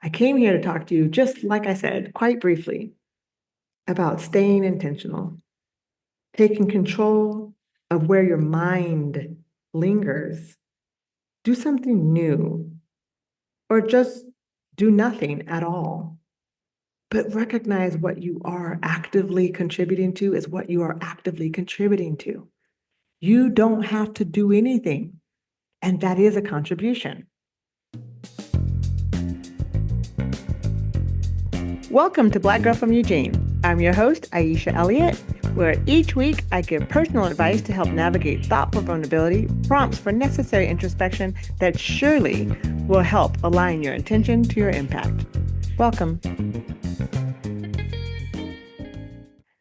I came here to talk to you, just like I said, quite briefly, about staying intentional, taking control of where your mind lingers. Do something new, or just do nothing at all. But recognize what you are actively contributing to is what you are actively contributing to. You don't have to do anything, and that is a contribution. Welcome to Black Girl from Eugene. I'm your host, Aisha Elliott, where each week I give personal advice to help navigate thoughtful vulnerability, prompts for necessary introspection that surely will help align your intention to your impact. Welcome.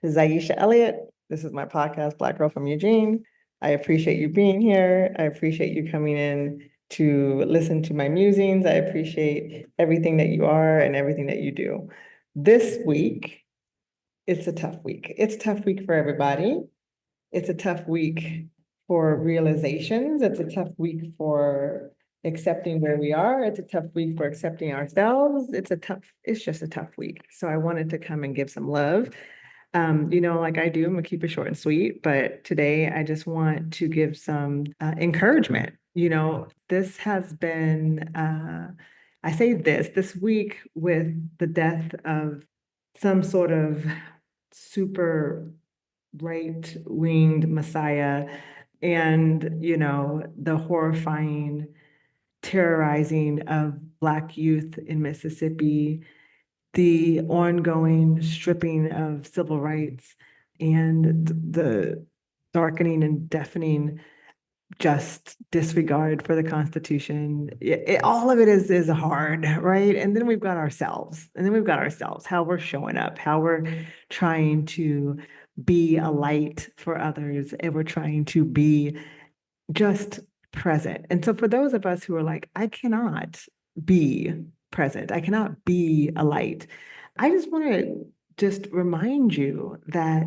This is Aisha Elliott. This is my podcast, Black Girl from Eugene. I appreciate you being here. I appreciate you coming in to listen to my musings. I appreciate everything that you are and everything that you do. This week, it's a tough week. It's a tough week for everybody. It's a tough week for realizations. It's a tough week for accepting where we are. It's a tough week for accepting ourselves. It's just a tough week. So I wanted to come and give some love. Like I do, I'm gonna keep it short and sweet, but today I just want to give some encouragement. This has been, I say this week with the death of some sort of super right-winged messiah and, the horrifying terrorizing of Black youth in Mississippi, the ongoing stripping of civil rights, and the darkening and deafening just disregard for the Constitution. All of it is hard, right? And then we've got ourselves, how we're showing up, how we're trying to be a light for others, and we're trying to be just present. And so for those of us who are like, I cannot be present, I cannot be a light, I just want to just remind you that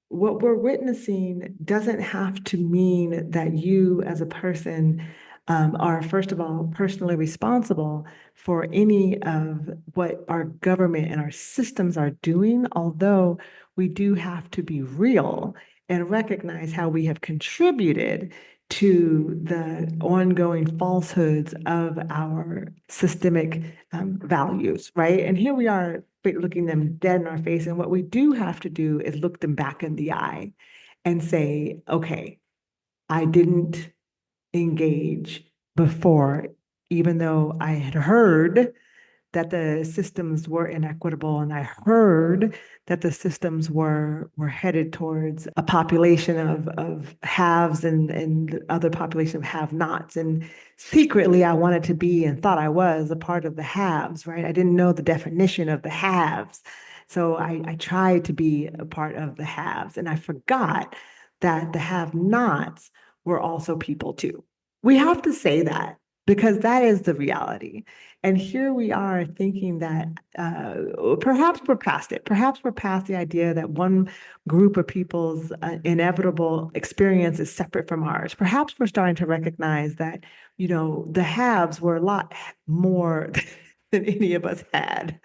what we're witnessing doesn't have to mean that you as a person are, first of all, personally responsible for any of what our government and our systems are doing, although we do have to be real and recognize how we have contributed to the ongoing falsehoods of our systemic values, right? And here we are looking them dead in our face. And what we do have to do is look them back in the eye and say, okay, I didn't engage before, even though I had heard that the systems were inequitable, and I heard that the systems were headed towards a population of haves and other population of have-nots. And secretly, I wanted to be and thought I was a part of the haves, right? I didn't know the definition of the haves. So I tried to be a part of the haves, and I forgot that the have-nots were also people too. We have to say that because that is the reality. And here we are thinking that perhaps we're past it. Perhaps we're past the idea that one group of people's inevitable experience is separate from ours. Perhaps we're starting to recognize that, the haves were a lot more than any of us had.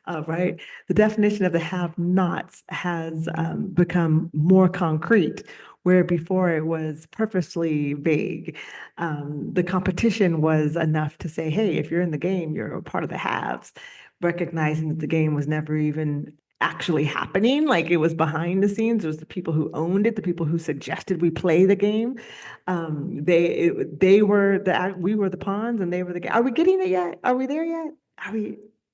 Right? The definition of the have-nots has become more concrete, where before it was purposely vague. The competition was enough to say, hey, if you're in the game, you're a part of the haves, recognizing that the game was never even actually happening. Like, it was behind the scenes. It was the people who owned it, the people who suggested we play the game. They were we were the pawns, and they were the game. Are we getting it yet? Are we there yet?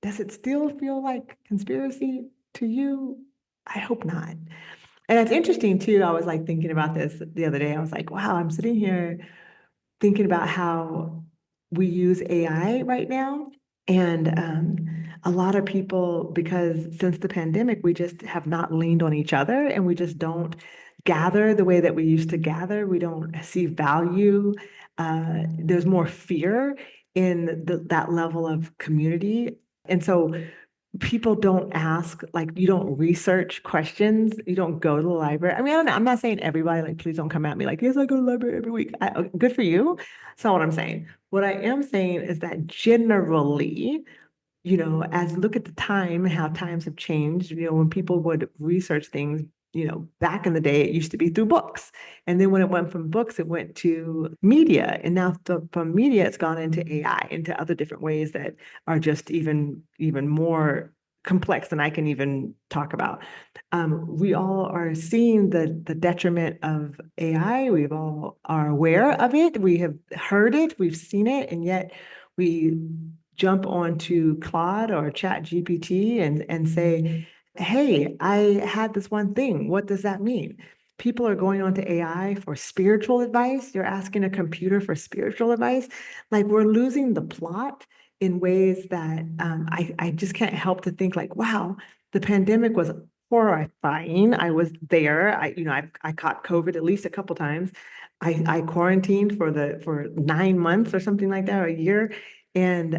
Does it still feel like conspiracy to you? I hope not. And it's interesting too. I was like thinking about this the other day. I was like, wow, I'm sitting here thinking about how we use AI right now. And a lot of people, because since the pandemic, we just have not leaned on each other, and we just don't gather the way that we used to gather. We don't see value. There's more fear in that level of community. And so people don't ask, like, you don't research questions, you don't go to the library. I mean, I don't know, I'm not saying everybody, like, please don't come at me like, yes, I go to the library every week. Good for you. That's not what I'm saying. What I am saying is that generally, as you look at the time and how times have changed, when people would research things, back in the day, it used to be through books. And then when it went from books, it went to media. And now from media, it's gone into AI, into other different ways that are just even more complex than I can even talk about. We all are seeing the detriment of AI. We've all are aware of it. We have heard it, we've seen it, and yet we jump onto Claude or Chat GPT and say, hey, I had this one thing. What does that mean? People are going on to AI for spiritual advice. You're asking a computer for spiritual advice. Like, we're losing the plot in ways that I just can't help to think like, wow, the pandemic was horrifying. I was there. I caught COVID at least a couple times. I quarantined for 9 months or something like that, or a year, and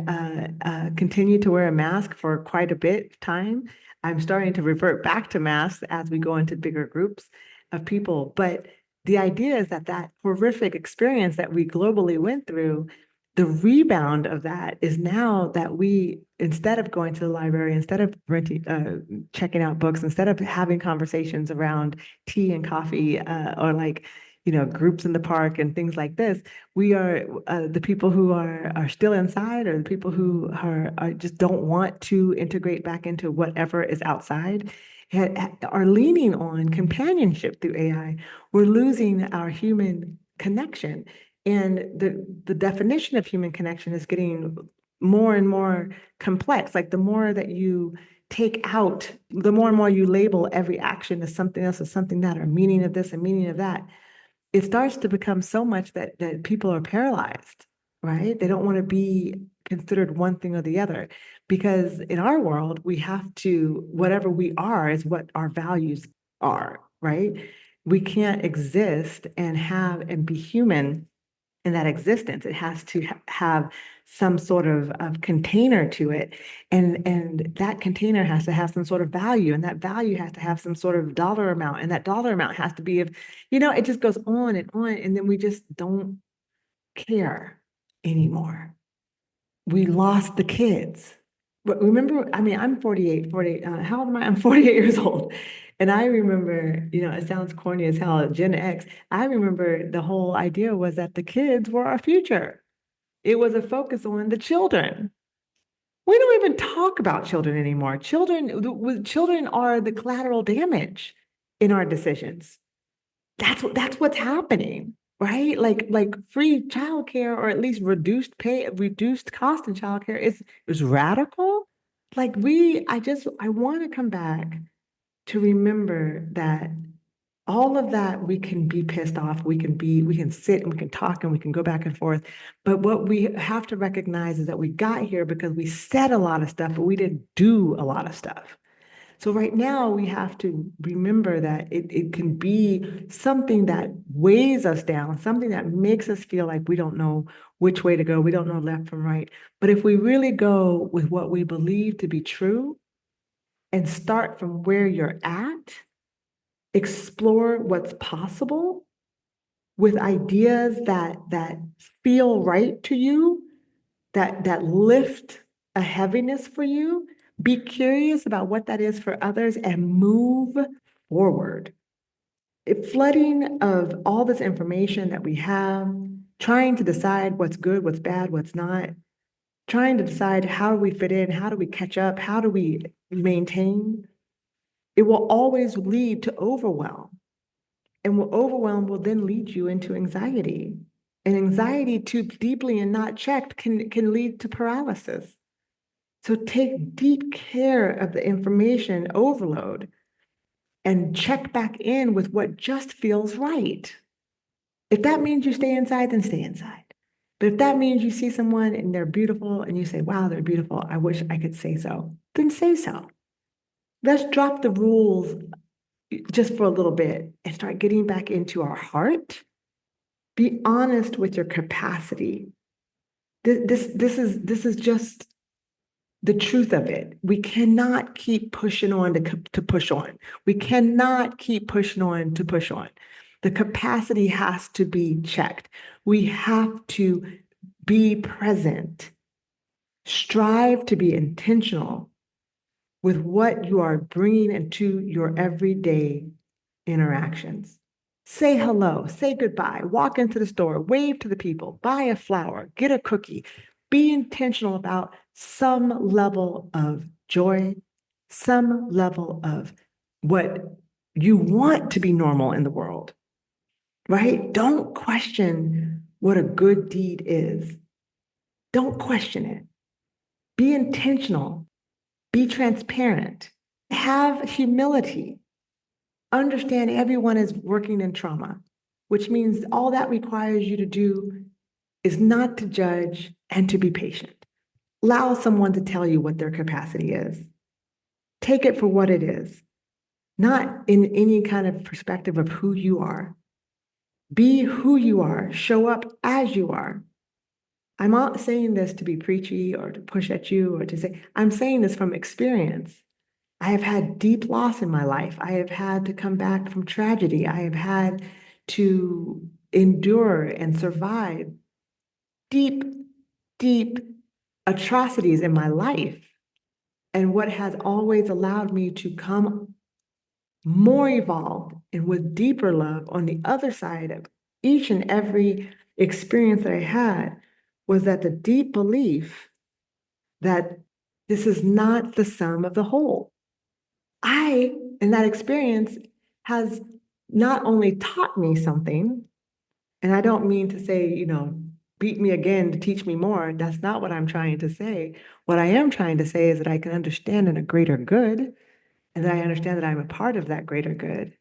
continued to wear a mask for quite a bit of time. I'm starting to revert back to masks as we go into bigger groups of people. But the idea is that horrific experience that we globally went through, the rebound of that is now that we, instead of going to the library, instead of checking out books, instead of having conversations around tea and coffee, or like, groups in the park and things like this, we are the people who are still inside, or the people who are just don't want to integrate back into whatever is outside, are leaning on companionship through AI. We're losing our human connection. And the definition of human connection is getting more and more complex. Like, the more that you take out, the more and more you label every action as something else, as something that, or meaning of this and meaning of that, it starts to become so much that people are paralyzed, right? They don't want to be considered one thing or the other, because in our world, we have to, whatever we are is what our values are, right? We can't exist and be human in that existence. It has to have some sort of container to it. And that container has to have some sort of value. And that value has to have some sort of dollar amount. And that dollar amount has to be of, it just goes on and on. And then we just don't care anymore. We lost the kids. But remember, I mean, I'm 48, how old am I? I'm 48 years old. And I remember, it sounds corny as hell, Gen X. I remember the whole idea was that the kids were our future. It was a focus on the children. We don't even talk about children anymore. Children are the collateral damage in our decisions. That's what's happening, right? Like free childcare, or at least reduced pay, reduced cost in childcare is radical. Like, I want to come back to remember that all of that, we can be pissed off, we can sit and we can talk and we can go back and forth. But what we have to recognize is that we got here because we said a lot of stuff, but we didn't do a lot of stuff. So right now we have to remember that it can be something that weighs us down, something that makes us feel like we don't know which way to go, we don't know left from right. But if we really go with what we believe to be true and start from where you're at, explore what's possible with ideas that feel right to you, that lift a heaviness for you. Be curious about what that is for others and move forward. Flooding of all this information that we have, trying to decide what's good, what's bad, what's not, trying to decide how do we fit in, how do we catch up, how do we maintain, it will always lead to overwhelm. And overwhelm will then lead you into anxiety. And anxiety too deeply and not checked can lead to paralysis. So take deep care of the information overload and check back in with what just feels right. If that means you stay inside, then stay inside. But if that means you see someone and they're beautiful and you say, wow, they're beautiful, I wish I could say so, then say so. Let's drop the rules just for a little bit and start getting back into our heart. Be honest with your capacity. This is just the truth of it. We cannot keep pushing on to push on. We cannot keep pushing on to push on. The capacity has to be checked. We have to be present Strive to be intentional with what you are bringing into your everyday interactions. Say hello, say goodbye, walk into the store, wave to the people, buy a flower, get a cookie. Be intentional about some level of joy, some level of what you want to be normal in the world, right? Don't question what a good deed is. Don't question it. Be intentional. Be transparent. Have humility. Understand everyone is working in trauma, which means all that requires you to do is not to judge and to be patient. Allow someone to tell you what their capacity is. Take it for what it is, not in any kind of perspective of who you are. Be who you are, show up as you are. I'm not saying this to be preachy or to push at you or to say, I'm saying this from experience. I have had deep loss in my life. I have had to come back from tragedy. I have had to endure and survive deep, deep atrocities in my life. And what has always allowed me to come more evolved and with deeper love on the other side of each and every experience that I had was that the deep belief that this is not the sum of the whole. In that experience, has not only taught me something, and I don't mean to say, beat me again to teach me more. That's not what I'm trying to say. What I am trying to say is that I can understand in a greater good, and that I understand that I'm a part of that greater good.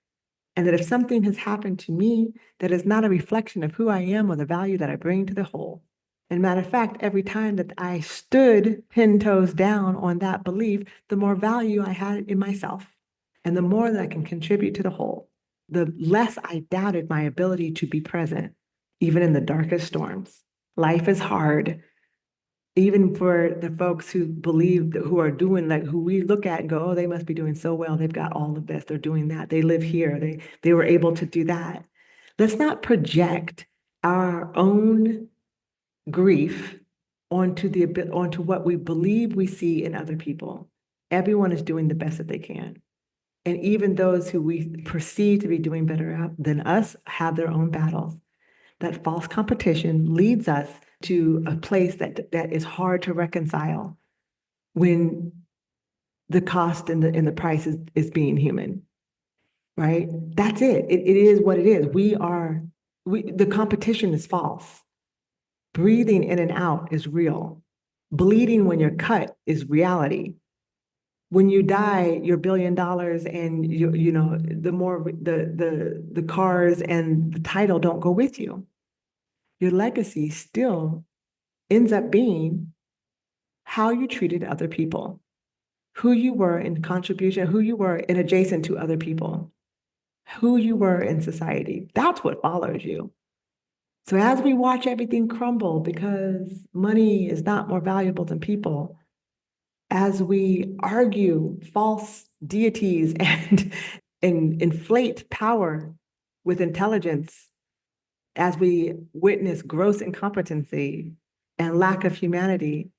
And that if something has happened to me that is not a reflection of who I am or the value that I bring to the whole. And matter of fact, every time that I stood 10 toes down on that belief, the more value I had in myself. And the more that I can contribute to the whole, the less I doubted my ability to be present, even in the darkest storms. Life is hard, even for the folks who believe, who are doing, like, who we look at and go, oh, they must be doing so well. They've got all of this. They're doing that. They live here. They were able to do that. Let's not project our own grief onto what we believe we see in other people. Everyone is doing the best that they can. And even those who we perceive to be doing better than us have their own battles. That false competition leads us to a place that is hard to reconcile when the cost and the price is being human, right? That's it. It is what it is. The competition is false. Breathing in and out is real. Bleeding when you're cut is reality. When you die, your $1 billion and the cars and the title don't go with you. Your legacy still ends up being how you treated other people, who you were in contribution, who you were in adjacent to other people, who you were in society. That's what follows you. So as we watch everything crumble because money is not more valuable than people, as we argue false deities and inflate power with intelligence, as we witness gross incompetency and lack of humanity,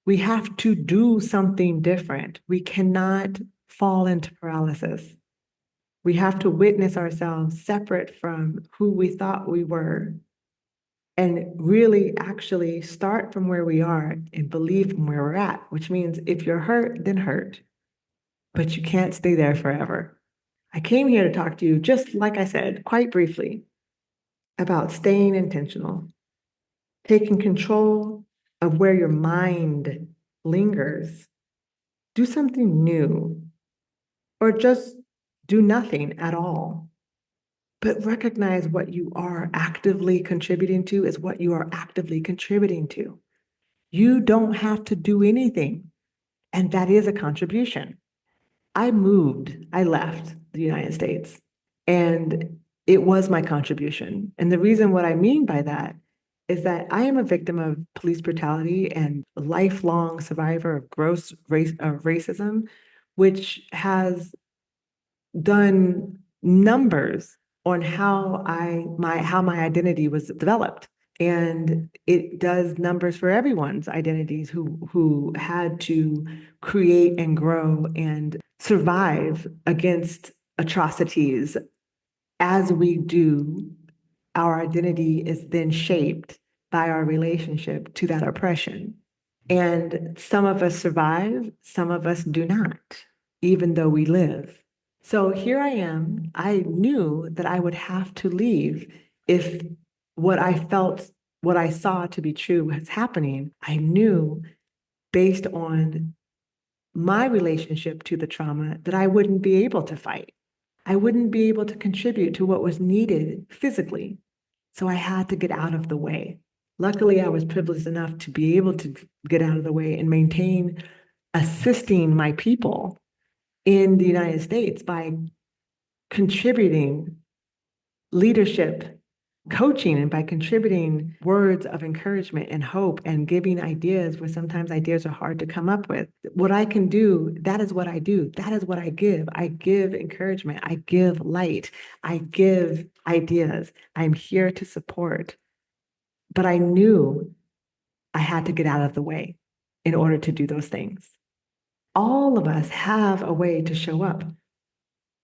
we have to do something different. We cannot fall into paralysis. We have to witness ourselves separate from who we thought we were and really actually start from where we are and believe from where we're at, which means if you're hurt, then hurt, but you can't stay there forever. I came here to talk to you, just like I said, quite briefly, about staying intentional, taking control of where your mind lingers. Do something new, or just do nothing at all. But recognize what you are actively contributing to is what you are actively contributing to. You don't have to do anything, and that is a contribution. I left the United States, and it was my contribution. And the reason what I mean by that is that I am a victim of police brutality and a lifelong survivor of gross racism, which has done numbers on how my identity was developed. And it does numbers for everyone's identities who had to create and grow and survive against atrocities. As we do, our identity is then shaped by our relationship to that oppression. And some of us survive, some of us do not, even though we live. So here I am. I knew that I would have to leave if what I felt, what I saw to be true was happening. I knew based on my relationship to the trauma that I wouldn't be able to fight. I wouldn't be able to contribute to what was needed physically. So I had to get out of the way. Luckily, I was privileged enough to be able to get out of the way and maintain assisting my people in the United States by contributing leadership, coaching, and by contributing words of encouragement and hope and giving ideas where sometimes ideas are hard to come up with. What I can do, that is what I do. That is what I give. I give encouragement. I give light. I give ideas. I'm here to support. But I knew I had to get out of the way in order to do those things. All of us have a way to show up.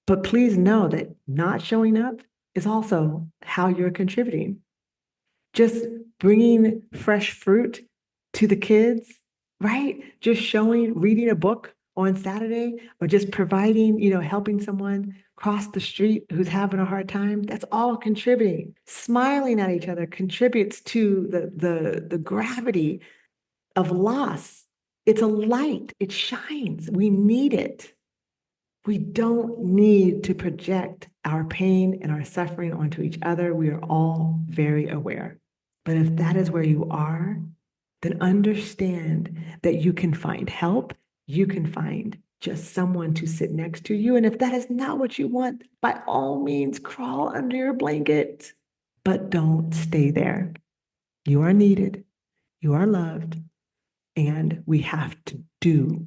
But please know that not showing up is also how you're contributing. Just bringing fresh fruit to the kids, right? Just showing, reading a book on Saturday, or just providing, helping someone cross the street who's having a hard time. That's all contributing. Smiling at each other contributes to the gravity of loss. It's a light. It shines. We need it. We don't need to project our pain and our suffering onto each other. We are all very aware. But if that is where you are, then understand that you can find help. You can find just someone to sit next to you. And if that is not what you want, by all means, crawl under your blanket, but don't stay there. You are needed. You are loved. And we have to do.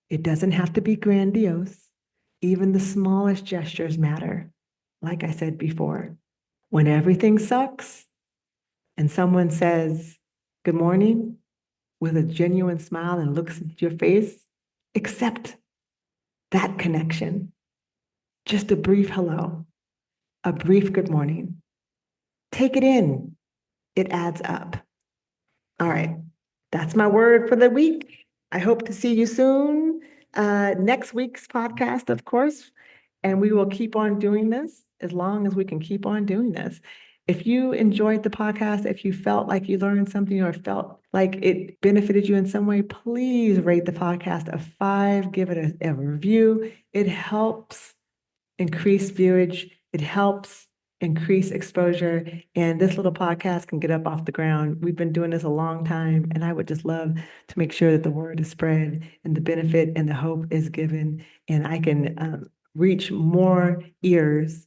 It doesn't have to be grandiose. Even the smallest gestures matter. Like I said before, when everything sucks and someone says, good morning, with a genuine smile and looks at your face, accept that connection. Just a brief hello, a brief good morning. Take it in. It adds up. All right, that's my word for the week. I hope to see you soon. Next week's podcast, of course, and we will keep on doing this as long as we can keep on doing this. If you enjoyed the podcast, if you felt like you learned something or felt like it benefited you in some way, please rate the podcast a 5, give it a review. It helps increase viewage. It helps increase exposure. And this little podcast can get up off the ground. We've been doing this a long time, and I would just love to make sure that the word is spread and the benefit and the hope is given, and I can reach more ears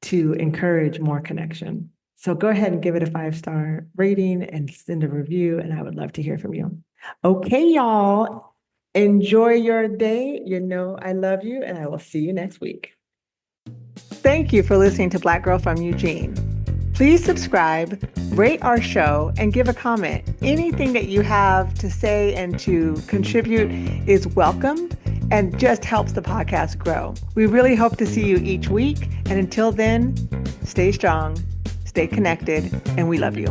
to encourage more connection. So go ahead and give it a 5-star rating and send a review, and I would love to hear from you. Okay, y'all, enjoy your day. You know I love you, and I will see you next week. Thank you for listening to Black Girl from Eugene. Please subscribe, rate our show, and give a comment. Anything that you have to say and to contribute is welcomed and just helps the podcast grow. We really hope to see you each week. And until then, stay strong, stay connected, and we love you.